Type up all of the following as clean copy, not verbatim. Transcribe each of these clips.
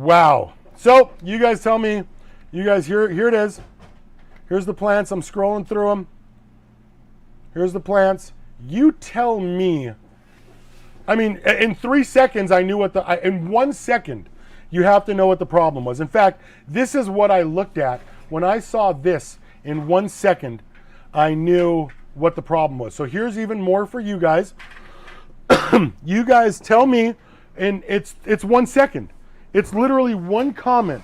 Wow. So you guys tell me, you guys, here it is. Here's the plants. I'm scrolling through them. Here's the plants. You tell me. I mean, in 3 seconds, I knew in 1 second, you have to know what the problem was. In fact, this is what I looked at. When I saw this in 1 second, I knew what the problem was. So here's even more for you guys. You guys tell me, and it's 1 second. It's literally one comment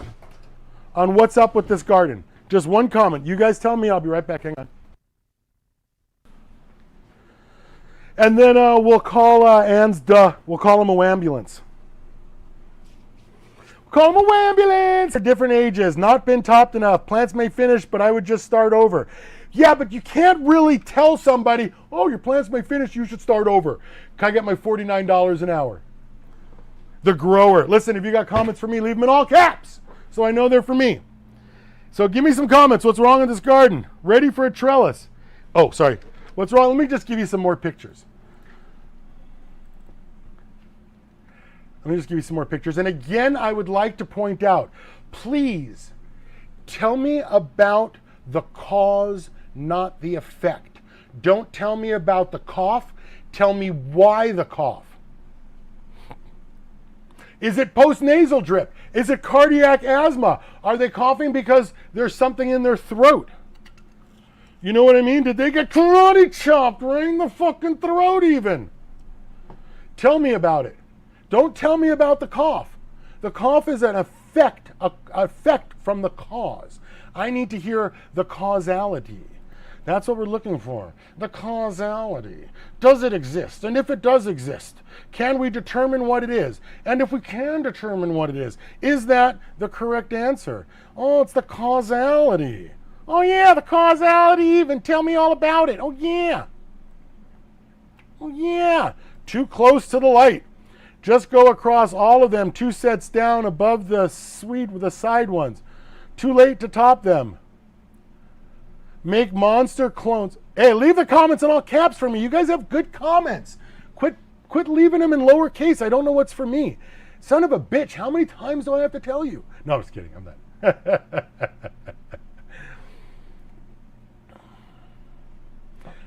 on what's up with this garden. Just one comment. You guys tell me. I'll be right back. Hang on. And then we'll call Ansduh. We'll call him a ambulance. Call him a ambulance. At different ages, not been topped enough. Plants may finish, but I would just start over. Yeah, but you can't really tell somebody, oh, your plants may finish, you should start over. Can I get my $49 an hour? The grower. Listen, if you got comments for me, leave them in all caps so I know they're for me. So give me some comments. What's wrong in this garden? Ready for a trellis? Oh, sorry. What's wrong? Let me just give you some more pictures. Let me just give you some more pictures. And again, I would like to point out, please tell me about the cause, not the effect. Don't tell me about the cough. Tell me why the cough. Is it post-nasal drip? Is it cardiac asthma? Are they coughing because there's something in their throat? You know what I mean? Did they get karate chopped right in the fucking throat even? Tell me about it. Don't tell me about the cough. The cough is an effect from the cause. I need to hear the causality. That's what we're looking for. The causality. Does it exist? And if it does exist, can we determine what it is? And if we can determine what it is that the correct answer? Oh, it's the causality. Oh yeah, the causality even. Tell me all about it. Oh yeah. Oh yeah. Too close to the light. Just go across all of them 2 sets down above the suite with the side ones. Too late to top them. Make monster clones. Hey, leave the comments in all caps for me. You guys have good comments. Quit leaving them in lowercase. I don't know what's for me. Son of a bitch, how many times do I have to tell you? No, I'm just kidding. I'm not.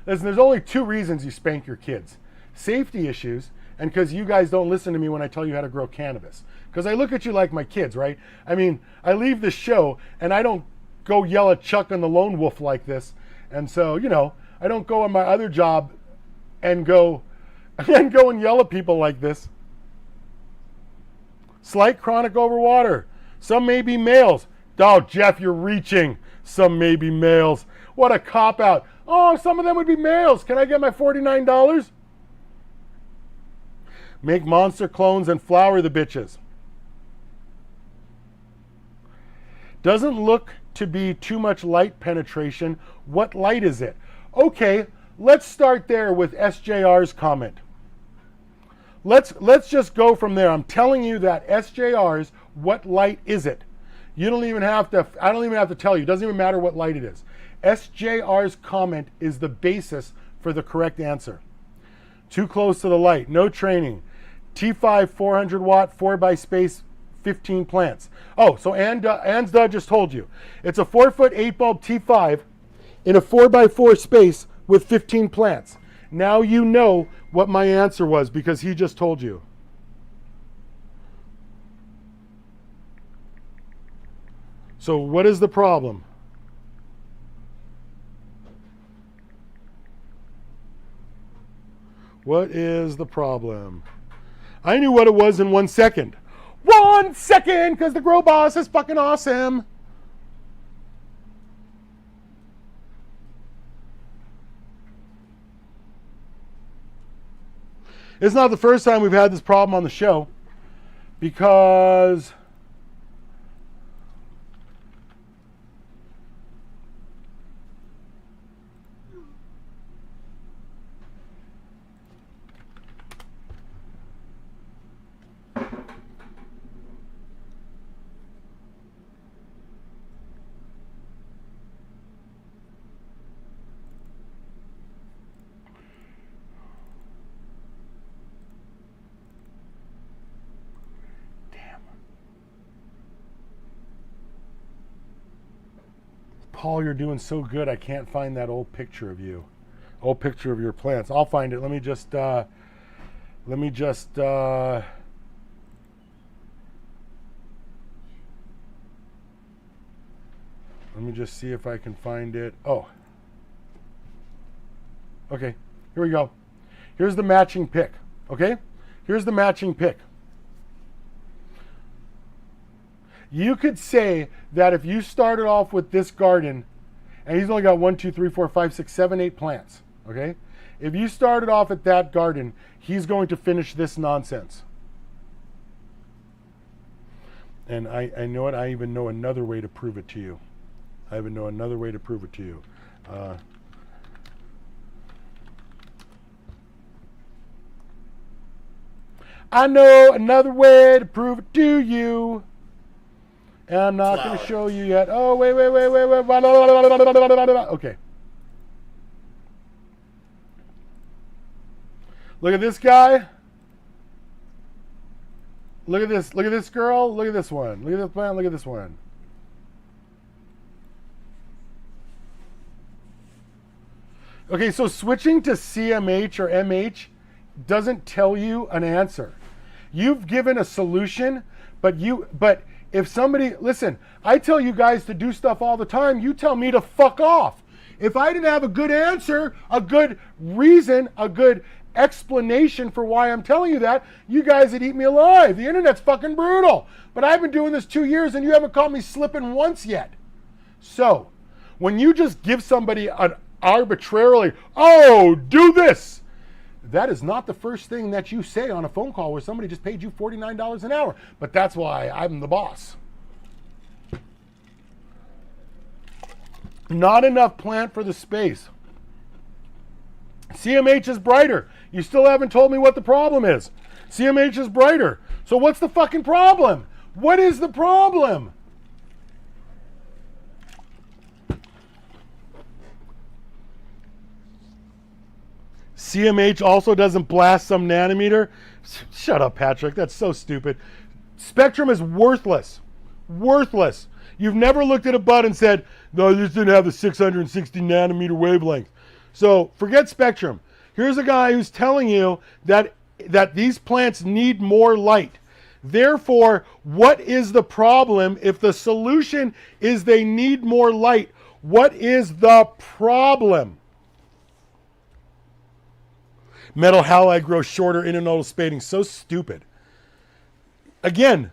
Listen, there's only 2 reasons you spank your kids. Safety issues, and because you guys don't listen to me when I tell you how to grow cannabis. Because I look at you like my kids, right? I mean, I leave the show, and I don't go yell at Chuck and the Lone Wolf like this. And so, you know, I don't go on my other job and go and yell at people like this. Slight chronic overwater. Some may be males. Oh, Jeff, you're reaching. Some may be males. What a cop-out. Oh, some of them would be males. Can I get my $49? Make monster clones and flower the bitches. Doesn't look to be too much light penetration. What light is it? Okay, let's start there with SJR's comment. Let's just go from there. I'm telling you that SJR's, what light is it? You don't even have to, I don't even have to tell you. It doesn't even matter what light it is. SJR's comment is the basis for the correct answer. Too close to the light, no training. T5 400 watt, 4 by space, 15 plants. Oh, so Ansduh just told you. It's a 4-foot 8-bulb T5 in a 4x4 space with 15 plants. Now you know what my answer was because he just told you. So what is the problem? What is the problem? I knew what it was in 1 second. 1 second, because the Grow Boss is fucking awesome. It's not the first time we've had this problem on the show because Paul, you're doing so good. I can't find that old picture of you. Old picture of your plants. I'll find it. Let me just see if I can find it. Oh. Okay, here we go. Here's the matching pick, okay? Here's the matching pick. You could say that if you started off with this garden, and he's only got 1, 2, 3, 4, 5, 6, 7, 8 plants, okay? If you started off at that garden, he's going to finish this nonsense. And I know it. I even know another way to prove it to you. I know another way to prove it to you. And I'm not going to show you yet. Oh, wait. Okay. Look at this guy. Look at this. Look at this girl. Look at this one. Look at this plant. Look at this one. Okay, so switching to CMH or MH doesn't tell you an answer. You've given a solution, but if somebody, listen, I tell you guys to do stuff all the time, you tell me to fuck off. If I didn't have a good answer, a good reason, a good explanation for why I'm telling you that, you guys would eat me alive. The internet's fucking brutal. But I've been doing this 2 years and you haven't caught me slipping once yet. So, when you just give somebody an arbitrarily, oh, do this, that is not the first thing that you say on a phone call where somebody just paid you $49 an hour. But that's why I'm the boss. Not enough plant for the space. CMH is brighter. You still haven't told me what the problem is. CMH is brighter. So what's the fucking problem? What is the problem? CMH also doesn't blast some nanometer. Shut up, Patrick. That's so stupid. Spectrum is worthless. Worthless. You've never looked at a bud and said, no, this didn't have the 660 nanometer wavelength. So forget Spectrum. Here's a guy who's telling you that these plants need more light. Therefore, what is the problem if the solution is they need more light? What is the problem? Metal halide grows shorter, internodal spading. So stupid. Again,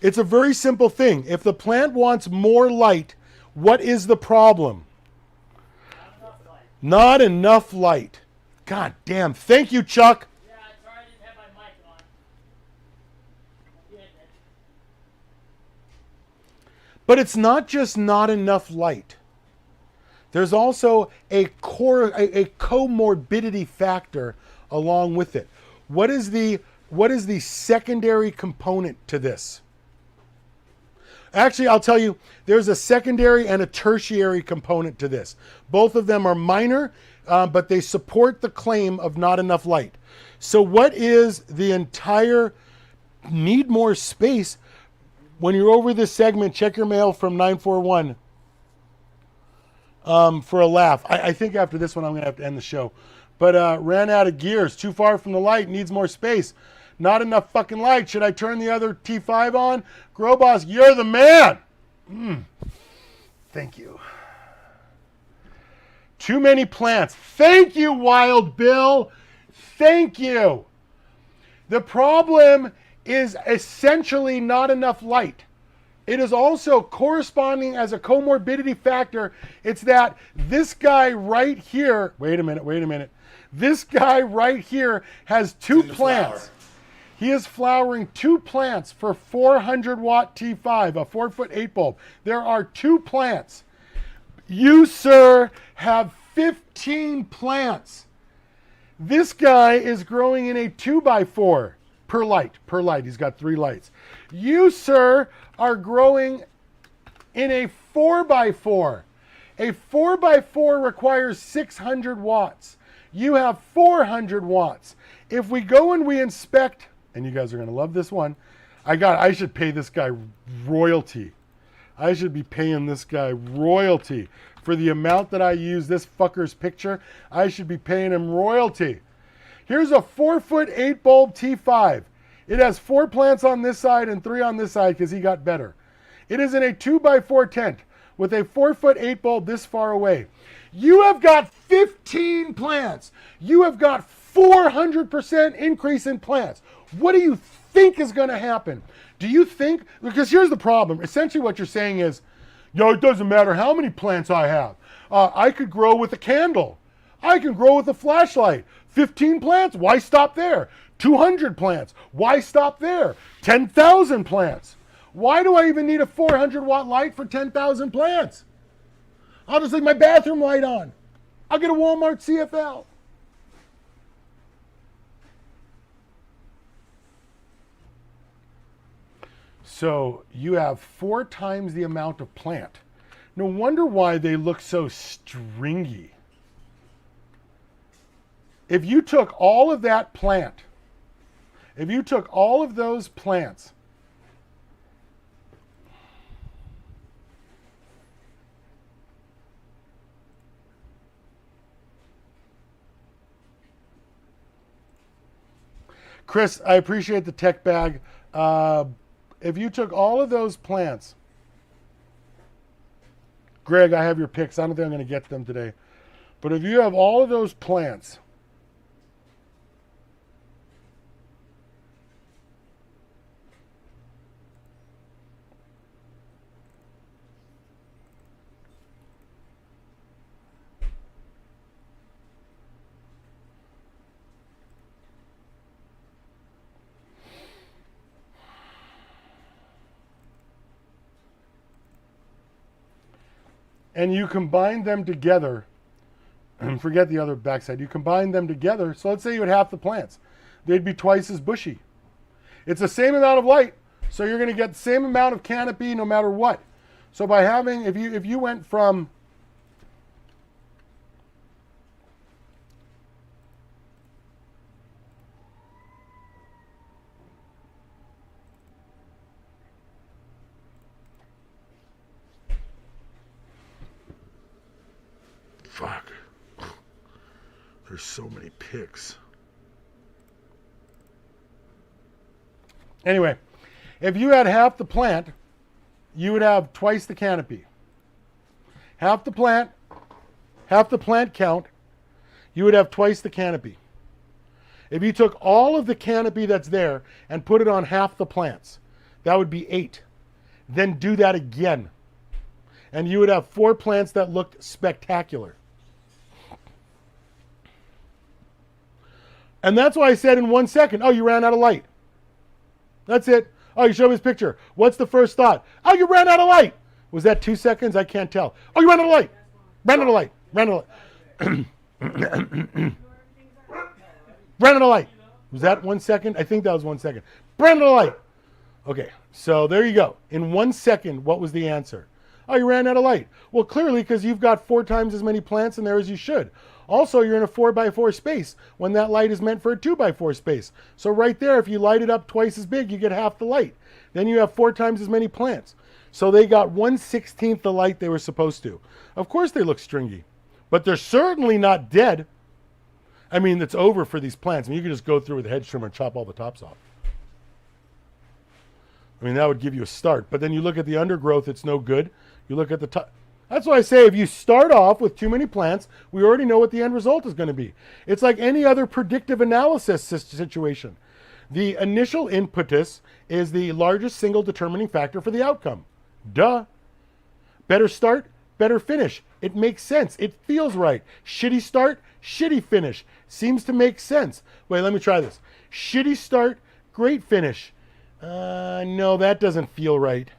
it's a very simple thing. If the plant wants more light, what is the problem? Not enough light. God damn. Thank you, Chuck. Yeah, sorry I didn't have my mic on. But it's not just not enough light. There's also a comorbidity factor along with it. What is the secondary component to this? Actually, I'll tell you, there's a secondary and a tertiary component to this. Both of them are minor, but they support the claim of not enough light. So what is the entire need more space? When you're over this segment, check your mail from 941 for a laugh. I think after this one, I'm going to have to end the show. But ran out of gears, too far from the light, needs more space. Not enough fucking light. Should I turn the other T5 on? Grow Boss, you're the man. Thank you. Too many plants. Thank you, Wild Bill. Thank you. The problem is essentially not enough light. It is also corresponding as a comorbidity factor. It's that this guy right here, wait a minute. This guy right here has two plants. He is flowering 2 plants for 400 watt T5, a 4-foot 8 bulb. There are 2 plants. You, sir, have 15 plants. This guy is growing in a 2x4 per light. He's got 3 lights. You, sir, are growing in a 4x4. A 4x4 requires 600 watts. You have 400 watts. If we go and we inspect, and you guys are going to love this one, I should pay this guy royalty. I should be paying this guy royalty. For the amount that I use this fucker's picture, I should be paying him royalty. Here's a 4-foot 8-bulb T5. It has 4 plants on this side and 3 on this side because he got better. It is in a 2x4 tent with a 4-foot 8-bulb this far away. You have got 15 plants. You have got 400% increase in plants. What do you think is going to happen? Do you think, because here's the problem. Essentially what you're saying is, it doesn't matter how many plants I have. I could grow with a candle. I can grow with a flashlight. 15 plants, why stop there? 200 plants, why stop there? 10,000 plants. Why do I even need a 400-watt light for 10,000 plants? I'll just leave my bathroom light on. I'll get a Walmart CFL. So you have 4 times the amount of plant. No wonder why they look so stringy. If you took all of that plant, if you took all of those plants, Chris, I appreciate the tech bag. If you took all of those plants, Greg, I have your picks. I don't think I'm going to get them today. But if you have all of those plants, and you combine them together, and forget the other backside, you combine them together, so let's say you had half the plants. They'd be twice as bushy. It's the same amount of light, so you're going to get the same amount of canopy no matter what. So by having, if you went from, fuck. There's so many picks. Anyway, if you had half the plant, you would have twice the canopy. Half the plant count, you would have twice the canopy. If you took all of the canopy that's there and put it on half the plants, that would be 8. Then do that again. And you would have 4 plants that looked spectacular. And that's why I said in 1 second, oh, you ran out of light. That's it. Oh, you showed me this picture. What's the first thought? Oh, you ran out of light. Was that 2 seconds? I can't tell. Oh, you ran out of light. Ran out of light. Ran out of light. Ran out of light. Was that 1 second? I think that was 1 second. Ran out of light. Okay, so there you go. In 1 second, what was the answer? Oh, you ran out of light. Well, clearly because you've got 4 times as many plants in there as you should. Also, you're in a 4x4 space when that light is meant for a 2x4 space. So right there, if you light it up twice as big, you get half the light. Then you have 4 times as many plants. So they got 1/16 the light they were supposed to. Of course they look stringy, but they're certainly not dead. I mean, it's over for these plants. I mean, you can just go through with a hedge trimmer and chop all the tops off. I mean, that would give you a start. But then you look at the undergrowth, it's no good. You look at the top. That's why I say if you start off with too many plants, we already know what the end result is going to be. It's like any other predictive analysis situation. The initial impetus is the largest single determining factor for the outcome. Duh. Better start, better finish. It makes sense. It feels right. Shitty start, shitty finish. Seems to make sense. Wait, let me try this. Shitty start, great finish. No, that doesn't feel right.